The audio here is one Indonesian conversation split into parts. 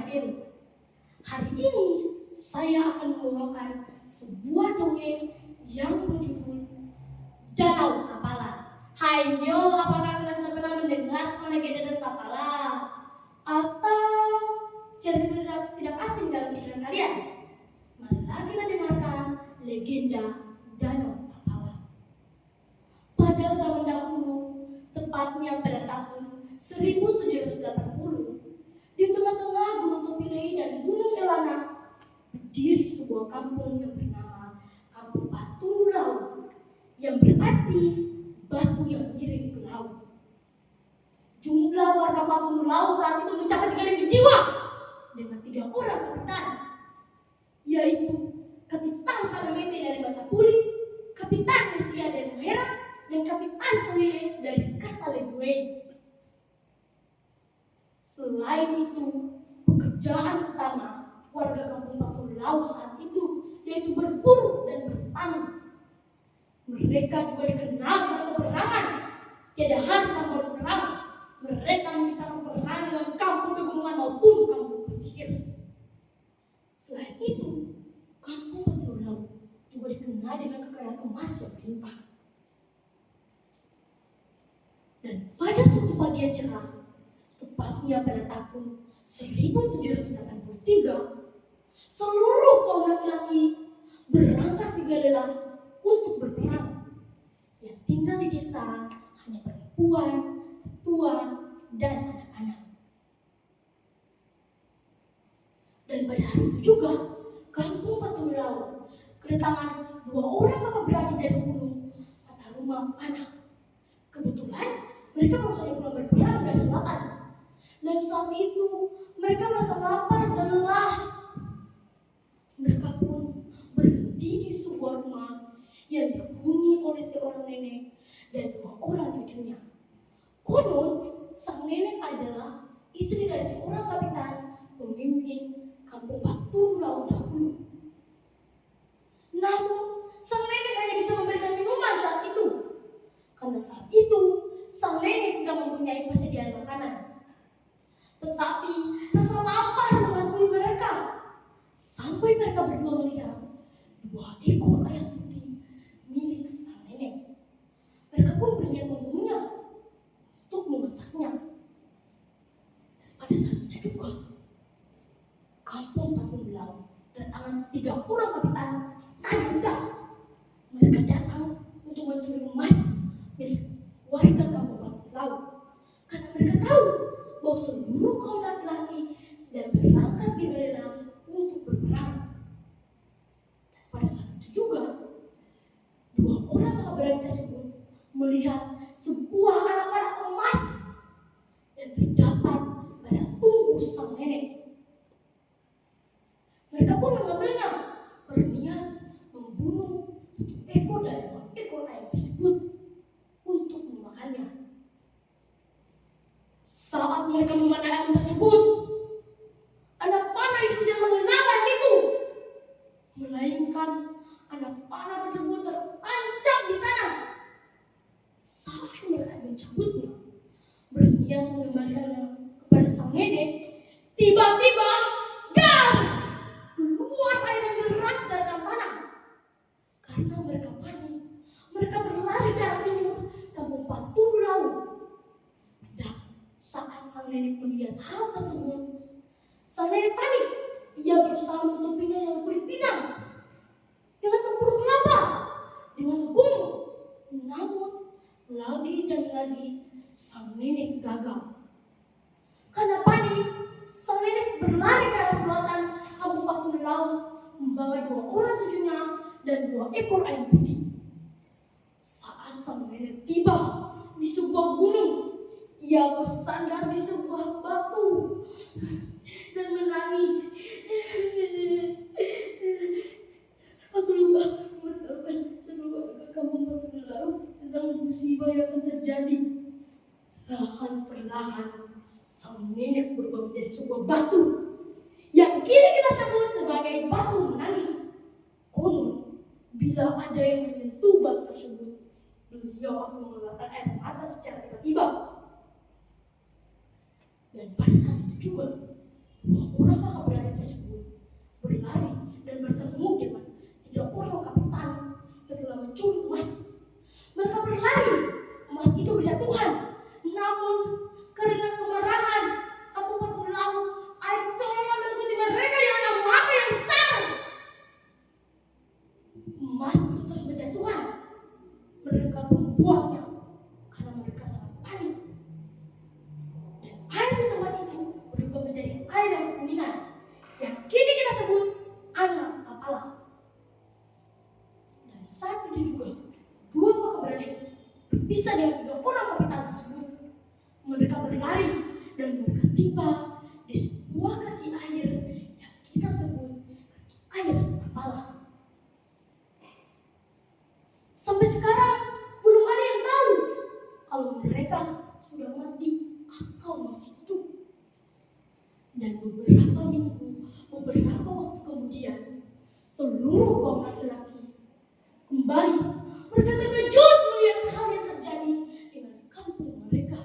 hadir. Hari ini saya akan membawakan sebuah dongeng yang berjudul Danau Tapala. Hayo, apakah kalian sudah pernah mendengar mengenai Danau Tapala? Atau cerita tidak asing dalam pikiran kalian? Marilah kita dengarkan legenda Danau Tapala. Pada zaman dahulu, tepatnya pada tahun 1780, di tengah-tengah Gunung Topilei dan Gunung Elana, berdiri sebuah kampung yang bernama Kampung Batu Laut, yang berarti batu yang miring ke laut. Jumlah warga Batu Laut saat itu mencapai 3.000 jiwa dengan 3 orang kapitan, yaitu Kapitan Kalemete dari Batapuli, Kapitan Mesia dari Mahera, dan Kapitan Solile dari Kasalebuei. Selain itu, pekerjaan utama warga Kampung Batu Laut saat itu yaitu berburu dan bertani. Mereka juga dikenal dengan peperangan. Tiada hari tanpa berperang. Mereka menciptakan peperangan dengan kampung pegunungan maupun kampung pesisir. Selain itu, Kampung Batu Laut juga dikenal dengan kekayaan emas yang melimpah. Dan pada suatu pagi yang cerah, tepatnya pada tahun 1783, seluruh kaum laki-laki berangkat tiga untuk berperang. Yang tinggal di desa hanya perempuan, tua, dan anak-anak. Dan pada hari itu juga, Kampung Batu Laut kedatangan 2 orang kakak beradik dari gunung kata rumah anak. Kebetulan mereka baru saja pulang berperang dari selatan. Dan saat itu mereka merasa lapar dan lelah. Mereka pun berhenti di sebuah rumah yang dihuni oleh seorang nenek dan 2 orang cucunya. Konon sang nenek adalah istri dari seorang kapitan pemimpin Kampung Batu Laut dahulu. Namun sang nenek hanya bisa memberikan minuman saat itu, karena saat itu sang nenek tidak mempunyai persediaan makanan. Tetapi rasa lapar menghantui mereka, sampai mereka berdua melihat 2 ekor ayam putih milik sang nenek. Mereka pun berniat membunuhnya untuk memasaknya. Pada saat itu juga, Kampung Batu Laut kedatangan 3 orang kapitan tani muda. Mereka datang untuk mencuri emas milik warga Kampung Batu Laut, karena mereka tahu bahwa seluruh kaum laki-laki sedang berangkat di Belanda untuk berperang. Pada saat itu juga, 2 orang kakak beradik tersebut melihat sebuah anak-anak emas yang terdapat pada tubuh sang nenek. Mereka pun mengambilnya, berniat membunuh 1 ekor dari 2 ekor ayam tersebut untuk memakannya. Saat mereka memandang ayam tersebut, anak panah itu tidak mengenal ayam itu, melainkan anak panah tersebut tertancap di tanah. Saat mereka mencabutnya, berniat mengembalikannya kepada sang nenek, tiba-tiba gar! Keluar air yang deras dari dalam tanah. Karena mereka panik, mereka berlari ke arah timur Kampung Batu Laut. Dan saat sang nenek melihat hal tersebut, sang nenek panik. Ia berusaha menutupinya dengan kulit pinang, dengan tempurung kelapa, dengan gumuk. Namun lagi dan lagi sang nenek gagal. Karena panik, sang nenek berlari ke arah selatan Kampung Batu Laut, membawa 2 orang cucunya dan 2 ekor ayam putih. Saat sang nenek tiba di sebuah gunung, ia bersandar di sebuah batu dan menangis. Aku lupa mengatakan seluruh warga Kampung Batu Laut tentang musibah yang akan terjadi. Perlahan-perlahan sang nenek berubah menjadi sebuah batu yang kini kita sebut sebagai batu menangis. Konon bila ada yang menyentuh batu tersebut, beliau akan mengeluarkan air mata secara tiba-tiba. Dan pada saat itu juga, Dua orang kakak beradik tersebut berlari dan bertemu dengan tiga orang kapitan yang telah mencuri emas. Mereka berlari, emas itu berjatuhan. Namun karena kemarahan Kabupaten Laut, air seolah mengikuti mereka dengan amarah yang sangat. Emas itu terus berjatuhan. Mereka membuangnya karena mereka sangat panik. Dan air di tempat itu berubah menjadi air yang kekuningan, yang kini kita sebut anak kepala. Dan saat itu juga dua kakak beradik berpisah dengan tiga orang kapitan tersebut. Mereka berlari dan mereka tiba di sebuah kaki air yang kita sebut kaki air kepala. Sampai sekarang belum ada yang tahu kalau mereka sudah mati atau masih hidup. Dan beberapa minggu, beberapa waktu kemudian, seluruh kaum laki-laki kembali. Mereka terkejut melihat hal yang terjadi dengan kampung mereka.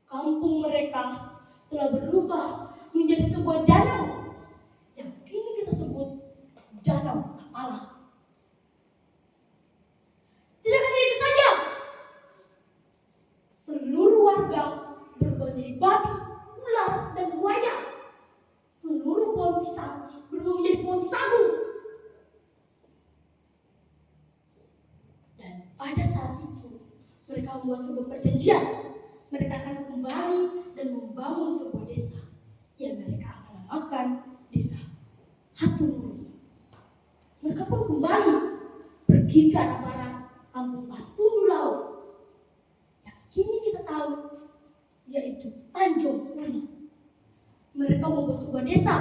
Kampung mereka telah berubah menjadi sebuah danau yang kini kita sebut Danau Tapala. Tidak hanya itu saja, seluruh warga berubah menjadi babi, ular, dan buaya. Seluruh pohon pisang berubah menjadi pohon sagu. Dan pada saat itu mereka membuat sebuah perjanjian. Mereka akan kembali dan membangun sebuah desa yang mereka akan namakan Desa Hatumuru. Mereka pun kembali pergi ke arah barat, kampung Batu Laut, yang kini kita tahu yaitu Tanjung Uli. Mereka membuat sebuah desa.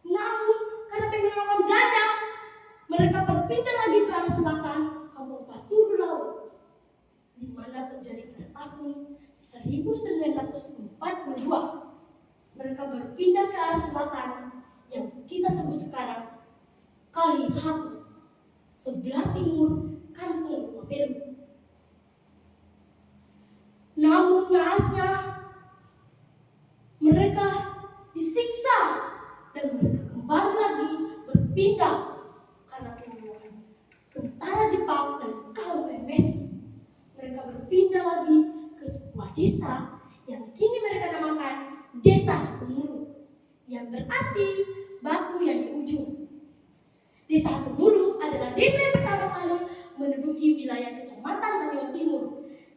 Namun karena pengen orang Belanda, mereka berpindah lagi ke arah selatan, kampung Batu Laut, di mana terjadi pada tahun 1942. Mereka berpindah ke arah selatan yang kita sebut sekarang Kalihaku, sebelah timur Kampung Maberu. Namun naasnya mereka disiksa dan mereka kembali lagi berpindah karena pengeluaran tentara Jepang dan kaum MS. Mereka berpindah lagi ke sebuah desa yang kini mereka namakan Desa Hatumuru, yang berarti batu yang di ujung. Desa Hatumuru adalah desa yang pertama kali menduduki wilayah Kecamatan Tanjung Timur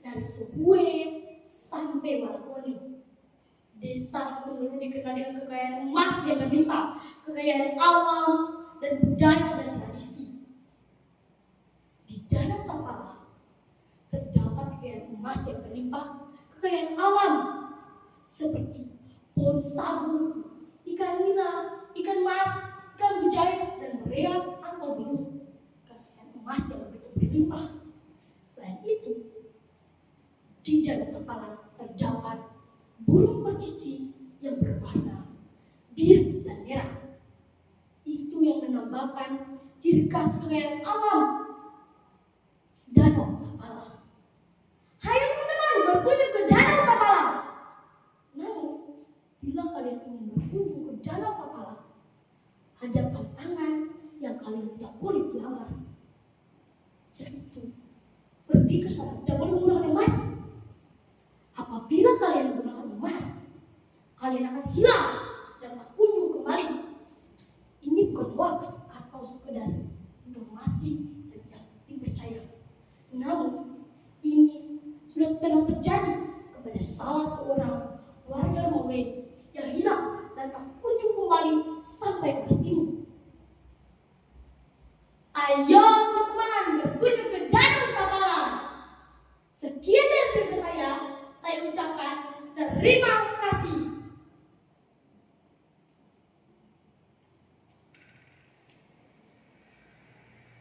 dari Suhue sampai Walakoni. Desa Hatumuru dikenal dengan kekayaan emas yang berlimpah, kekayaan alam dan budaya dan tradisi. Di Danau Tapala terdapat kekayaan emas yang berlimpah, kekayaan alam seperti pohon sagu, ikan nila, ikan mas, ikan mujair, dan mereak atau belut. Kekayaan emas yang begitu berlimpah. Selain itu, di Danau Tapala terdapat burung percici yang berwarna biru dan merah. Itu yang menambahkan ciri khas kekayaan alam Danau Tapala. Hayo teman-teman, berkunjung ke Danau Tapala. Namun, bila kalian ingin berkunjung ke Danau Tapala, ada pantangan yang kalian tidak boleh dilanggar, yaitu pergi ke sana tidak boleh menggunakan emas. Apabila kalian menggunakan emas, kalian akan hilang dan tak kunjung kembali. Ini bukan hoax atau sekedar informasi yang tidak dipercaya. Namun, ini sudah pernah terjadi kepada salah seorang warga Romawi yang hilang dan tak kunjung kembali sampai ke sini. Ayo teman-teman, berkunjung ke Danau Tapala. Sekian dari cerita saya ucapkan terima